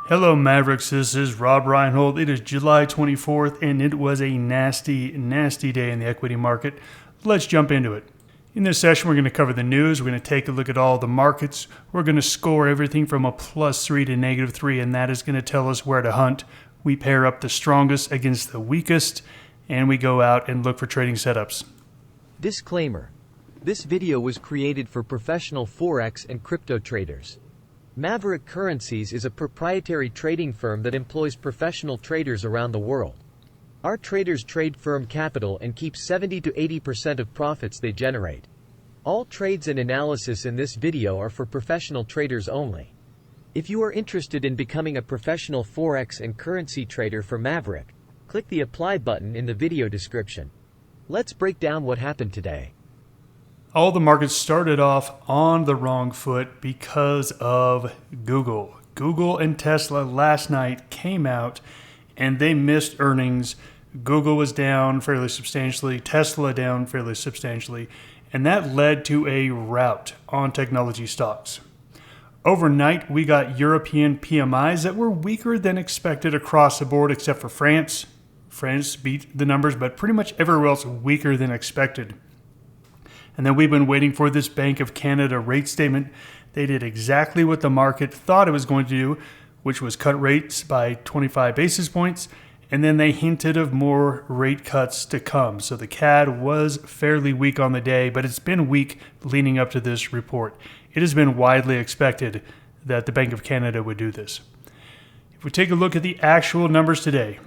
Hello Mavericks, this is Rob Reinhold. It is July 24th and it was a nasty day in the equity market. Let's jump into it. In this session we're going to cover the news, we're going to take a look at all the markets, we're going to score everything from a +3 to -3, and that is going to tell us where to hunt. We pair up the strongest against the weakest and we go out and look for trading setups. Disclaimer. This video was created for professional Forex and crypto traders. Maverick Currencies is a proprietary trading firm that employs professional traders around the world. Our traders trade firm capital and keep 70 to 80% of profits they generate. All trades and analysis in this video are for professional traders only. If you are interested in becoming a professional Forex and currency trader for Maverick, click the apply button in the video description. Let's break down what happened today. All the markets started off on the wrong foot because of Google. Google and Tesla last night came out and they missed earnings. Google was down fairly substantially, Tesla down fairly substantially, and that led to a rout on technology stocks. Overnight, we got European PMIs that were weaker than expected across the board except for France. France beat the numbers, but pretty much everywhere else weaker than expected. And then we've been waiting for this Bank of Canada rate statement. They did exactly what the market thought it was going to do, which was cut rates by 25 basis points. And then they hinted of more rate cuts to come. So the CAD was fairly weak on the day, but it's been weak leading up to this report. It has been widely expected that the Bank of Canada would do this. If we take a look at the actual numbers today,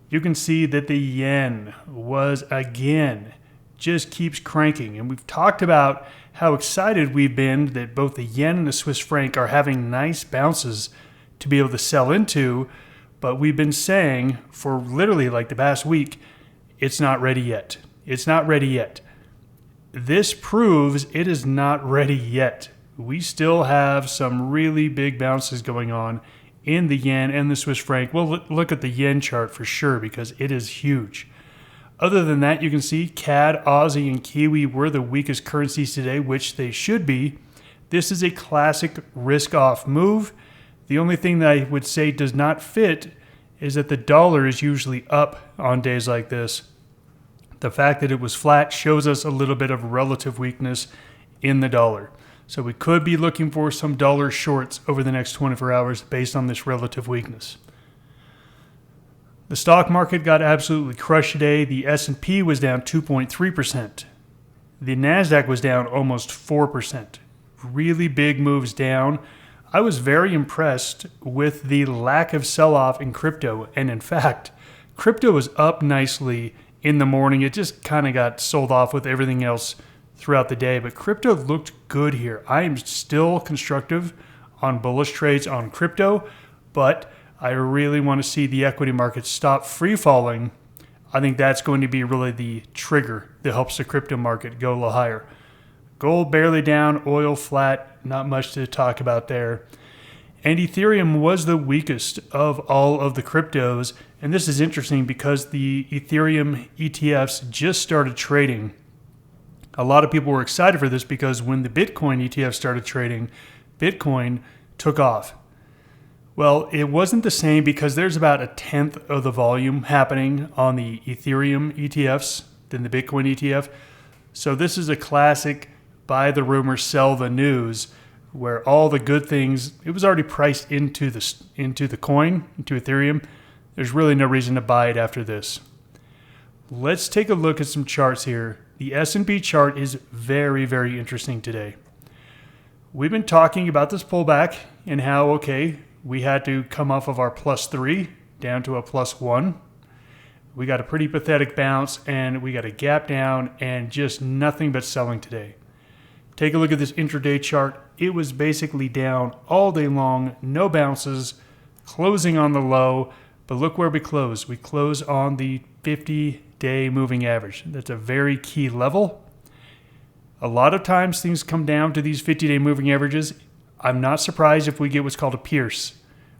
you can see that the yen was again just keeps cranking. And we've talked about how excited we've been that both the yen and the Swiss franc are having nice bounces to be able to sell into. But we've been saying for literally like the past week, it's not ready yet. It's not ready yet. This proves it is not ready yet. We still have some really big bounces going on in the yen and the Swiss franc. We'll look at the yen chart for sure because it is huge. Other than that, you can see CAD, Aussie, and Kiwi were the weakest currencies today, which they should be. This is a classic risk-off move. The only thing that I would say does not fit is that the dollar is usually up on days like this. The fact that it was flat shows us a little bit of relative weakness in the dollar. So we could be looking for some dollar shorts over the next 24 hours based on this relative weakness. The stock market got absolutely crushed today. The S&P was down 2.3%. The NASDAQ was down almost 4%. Really big moves down. I was very impressed with the lack of sell-off in crypto. And in fact, crypto was up nicely in the morning. It just kind of got sold off with everything else throughout the day. But crypto looked good here. I am still constructive on bullish trades on crypto, but I really want to see the equity market stop free falling. I think that's going to be really the trigger that helps the crypto market go a little higher. Gold barely down, oil flat, not much to talk about there. And Ethereum was the weakest of all of the cryptos. And this is interesting because the Ethereum ETFs just started trading. A lot of people were excited for this because when the Bitcoin ETF started trading, Bitcoin took off. Well, it wasn't the same because there's about 1/10 of the volume happening on the Ethereum ETFs than the Bitcoin ETF. So this is a classic buy the rumor, sell the news, where all the good things, it was already priced into the coin, into Ethereum. There's really no reason to buy it after this. Let's take a look at some charts here. The S&P chart is very, very interesting today. We've been talking about this pullback and how, okay, we had to come off of our +3 down to a +1. We got a pretty pathetic bounce and we got a gap down and just nothing but selling today. Take a look at this intraday chart. It was basically down all day long, no bounces, closing on the low. But look where we close. We close on the 50-day moving average. That's a very key level. A lot of times things come down to these 50-day moving averages. I'm not surprised if we get what's called a pierce.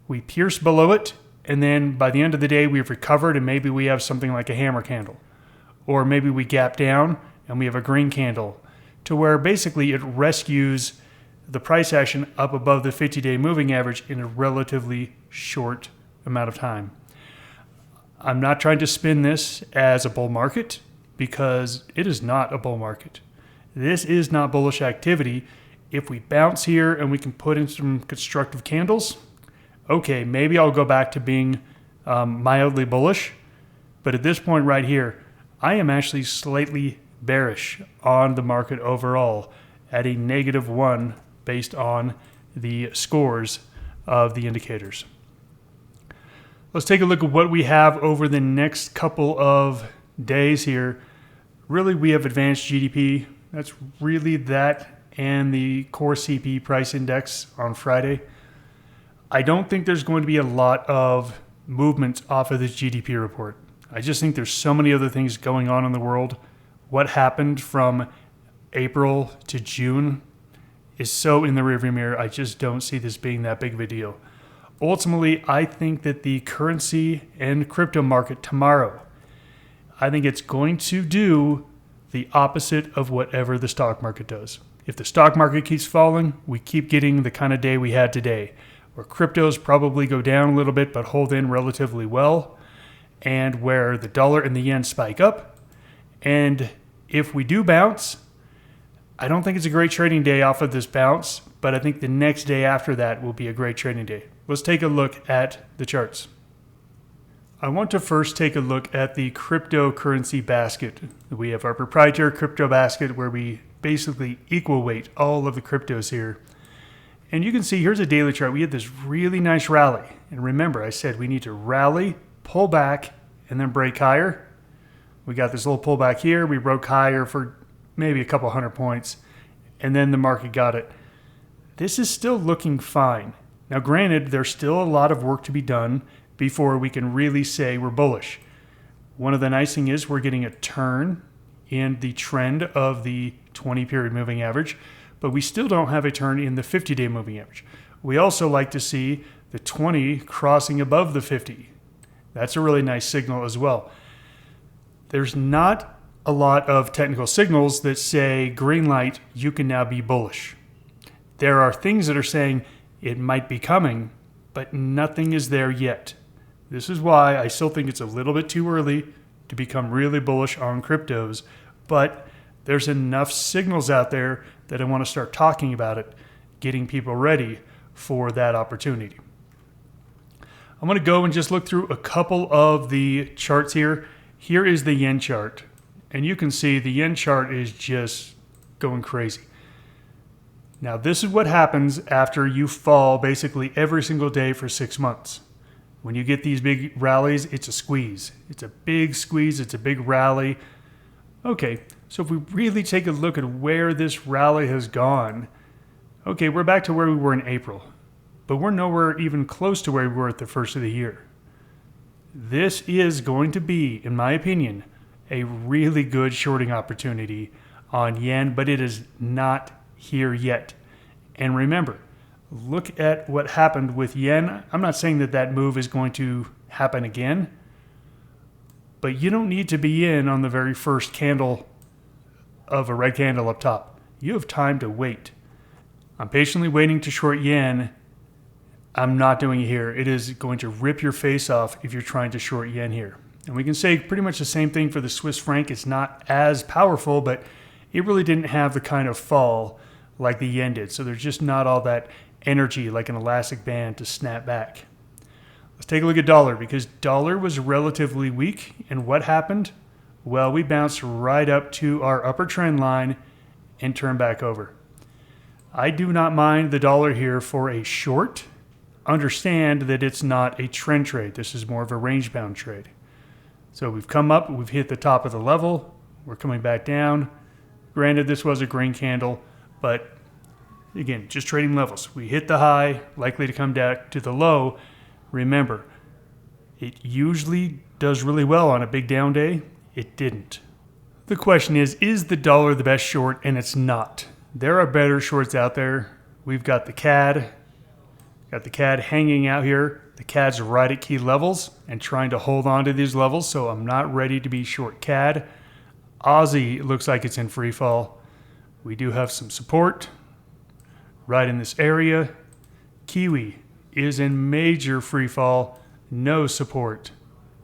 We pierce below it, and then by the end of the day, we've recovered, and maybe we have something like a hammer candle. Or maybe we gap down, and we have a green candle, to where basically it rescues the price action up above the 50-day moving average in a relatively short amount of time. I'm not trying to spin this as a bull market because it is not a bull market. This is not bullish activity. If we bounce here and we can put in some constructive candles, okay, maybe I'll go back to being mildly bullish. But at this point right here, I am actually slightly bearish on the market overall at a -1 based on the scores of the indicators. Let's take a look at what we have over the next couple of days here. Really, we have advanced GDP. That's really that and the core CPI price index on Friday. I don't think there's going to be a lot of movement off of this GDP report. I just think there's so many other things going on in the world. What happened from April to June is so in the rearview mirror. I just don't see this being that big of a deal. Ultimately, I think that the currency and crypto market tomorrow, I think it's going to do the opposite of whatever the stock market does. If the stock market keeps falling, we keep getting the kind of day we had today, where cryptos probably go down a little bit but hold in relatively well, and where the dollar and the yen spike up. And if we do bounce, I don't think it's a great trading day off of this bounce, but I think the next day after that will be a great trading day. Let's take a look at the charts. I want to first take a look at the cryptocurrency basket. We have our proprietary crypto basket where we basically equal weight all of the cryptos here. And you can see here's a daily chart. We had this really nice rally. And remember, I said we need to rally, pull back, and then break higher. We got this little pullback here. We broke higher for maybe a couple hundred points, and then the market got it. This is still looking fine. Now, granted, there's still a lot of work to be done before we can really say we're bullish. One of the nice things is we're getting a turn in the trend of the 20-period moving average, but we still don't have a turn in the 50-day moving average. We also like to see the 20 crossing above the 50. That's a really nice signal as well. There's not a lot of technical signals that say green light, you can now be bullish. There are things that are saying it might be coming, but nothing is there yet. This is why I still think it's a little bit too early to become really bullish on cryptos, but there's enough signals out there that I want to start talking about it, getting people ready for that opportunity. I'm going to go and just look through a couple of the charts here. Here is the yen chart, and you can see the yen chart is just going crazy. Now, this is what happens after you fall basically every single day for 6 months. When you get these big rallies, it's a squeeze. It's a big squeeze. It's a big rally. Okay, so if we really take a look at where this rally has gone, okay, we're back to where we were in April, but we're nowhere even close to where we were at the first of the year. This is going to be, in my opinion, a really good shorting opportunity on yen, but it is not here yet. And remember, look at what happened with yen. I'm not saying that that move is going to happen again, but you don't need to be in on the very first candle of a red candle up top. You have time to wait. I'm patiently waiting to short yen. I'm not doing it here. It is going to rip your face off if you're trying to short yen here. And we can say pretty much the same thing for the Swiss franc. It's not as powerful, but it really didn't have the kind of fall like the yen did. So there's just not all that energy like an elastic band to snap back. Let's take a look at dollar, because dollar was relatively weak. And what happened? Well, we bounced right up to our upper trend line and turned back over. I do not mind the dollar here for a short. Understand that it's not a trend trade. This is more of a range-bound trade. So we've come up, we've hit the top of the level, we're coming back down. Granted, this was a green candle, but again, just trading levels. We hit the high, likely to come back to the low. Remember, it usually does really well on a big down day. It didn't. The question is the dollar the best short? And it's not. There are better shorts out there. We've got the CAD. Got the CAD hanging out here. The CAD's right at key levels and trying to hold on to these levels, so I'm not ready to be short CAD. Aussie looks like it's in free fall. We do have some support. right in this area. Kiwi is in major free fall, no support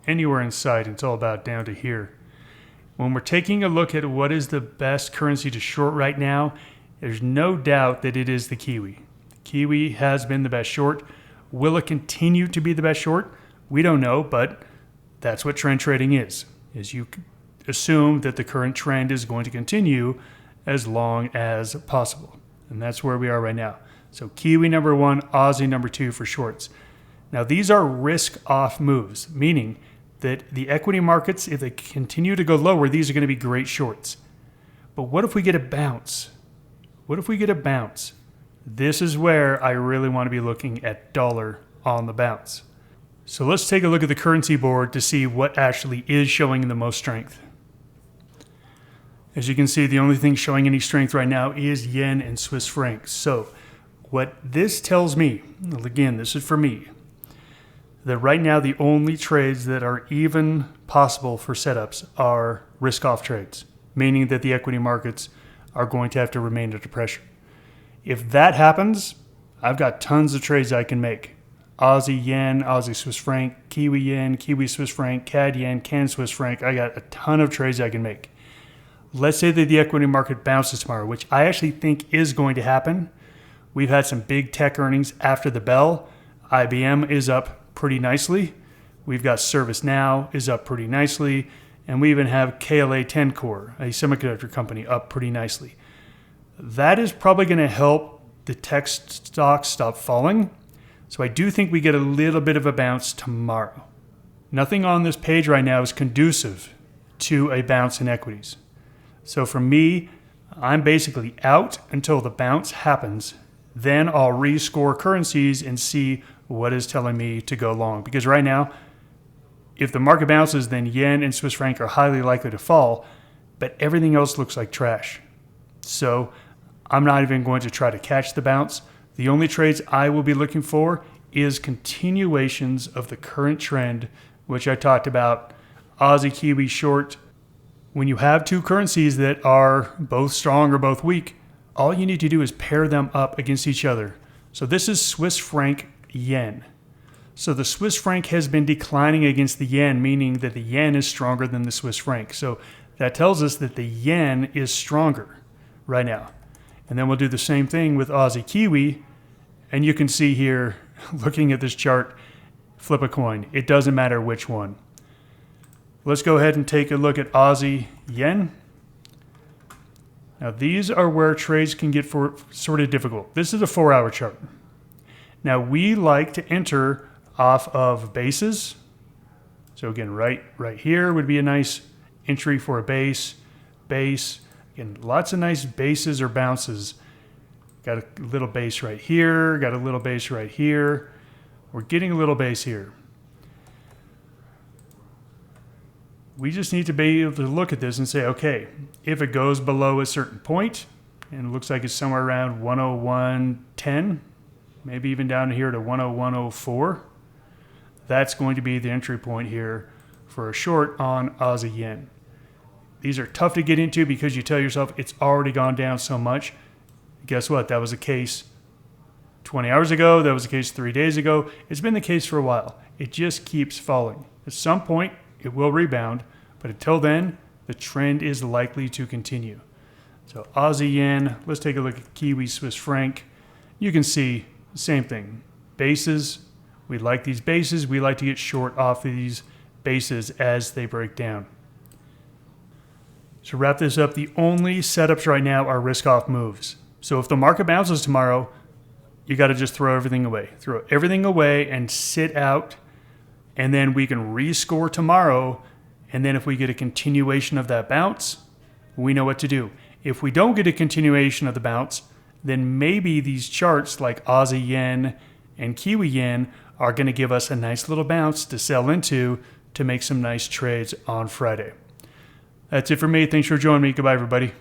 anywhere in sight until about down to here. When we're taking a look at what is the best currency to short right now, there's no doubt that it is the Kiwi. The Kiwi has been the best short. Will it continue to be the best short? We don't know, but that's what trend trading is you assume that the current trend is going to continue as long as possible. And that's where we are right now. So Kiwi number 1, Aussie number 2 for shorts. Now these are risk-off moves, meaning that the equity markets, if they continue to go lower, these are going to be great shorts. But what if we get a bounce? What if we get a bounce? This is where I really want to be looking at dollar on the bounce. So let's take a look at the currency board to see what actually is showing the most strength. As you can see, the only thing showing any strength right now is yen and Swiss francs. So what this tells me, again, this is for me, that right now the only trades that are even possible for setups are risk-off trades, meaning that the equity markets are going to have to remain under pressure. If that happens, I've got tons of trades I can make. Aussie yen, Aussie Swiss franc, Kiwi yen, Kiwi Swiss franc, CAD yen, CAN Swiss franc. I got a ton of trades I can make. Let's say that the equity market bounces tomorrow, which I actually think is going to happen. We've had some big tech earnings after the bell. IBM is up pretty nicely. We've got ServiceNow is up pretty nicely. And we even have KLA Tencor, a semiconductor company, up pretty nicely. That is probably going to help the tech stocks stop falling. So I do think we get a little bit of a bounce tomorrow. Nothing on this page right now is conducive to a bounce in equities. So for me, I'm basically out until the bounce happens. Then I'll rescore currencies and see what is telling me to go long. Because right now, if the market bounces, then yen and Swiss franc are highly likely to fall, but everything else looks like trash. So I'm not even going to try to catch the bounce. The only trades I will be looking for is continuations of the current trend, which I talked about. Aussie Kiwi short. When you have two currencies that are both strong or both weak, all you need to do is pair them up against each other. So this is Swiss franc yen. So the Swiss franc has been declining against the yen, meaning that the yen is stronger than the Swiss franc. So that tells us that the yen is stronger right now. And then we'll do the same thing with Aussie Kiwi. And you can see here, looking at this chart, flip a coin. It doesn't matter which one. Let's go ahead and take a look at Aussie yen. Now these are where trades can get sort of difficult. This is a 4-hour chart. Now we like to enter off of bases. So again, right here would be a nice entry for a base. Again, lots of nice bases or bounces. Got a little base right here, got a little base right here. We're getting a little base here. We just need to be able to look at this and say, okay, if it goes below a certain point, and it looks like it's somewhere around 101.10, maybe even down here to 101.04, that's going to be the entry point here for a short on Aussie yen. These are tough to get into because you tell yourself it's already gone down so much. Guess what? That was the case 20 hours ago. That was the case 3 days ago. It's been the case for a while. It just keeps falling. At some point, it will rebound. But until then, the trend is likely to continue. So Aussie yen, let's take a look at Kiwi Swiss franc. You can see the same thing. Bases, we like these bases. We like to get short off these bases as they break down. To wrap this up, the only setups right now are risk-off moves. So if the market bounces tomorrow, you got to just throw everything away. Throw everything away and sit out, and then we can rescore tomorrow. And then if we get a continuation of that bounce, we know what to do. If we don't get a continuation of the bounce, then maybe these charts like Aussie yen and Kiwi yen are going to give us a nice little bounce to sell into to make some nice trades on Friday. That's it for me. Thanks for joining me. Goodbye, everybody.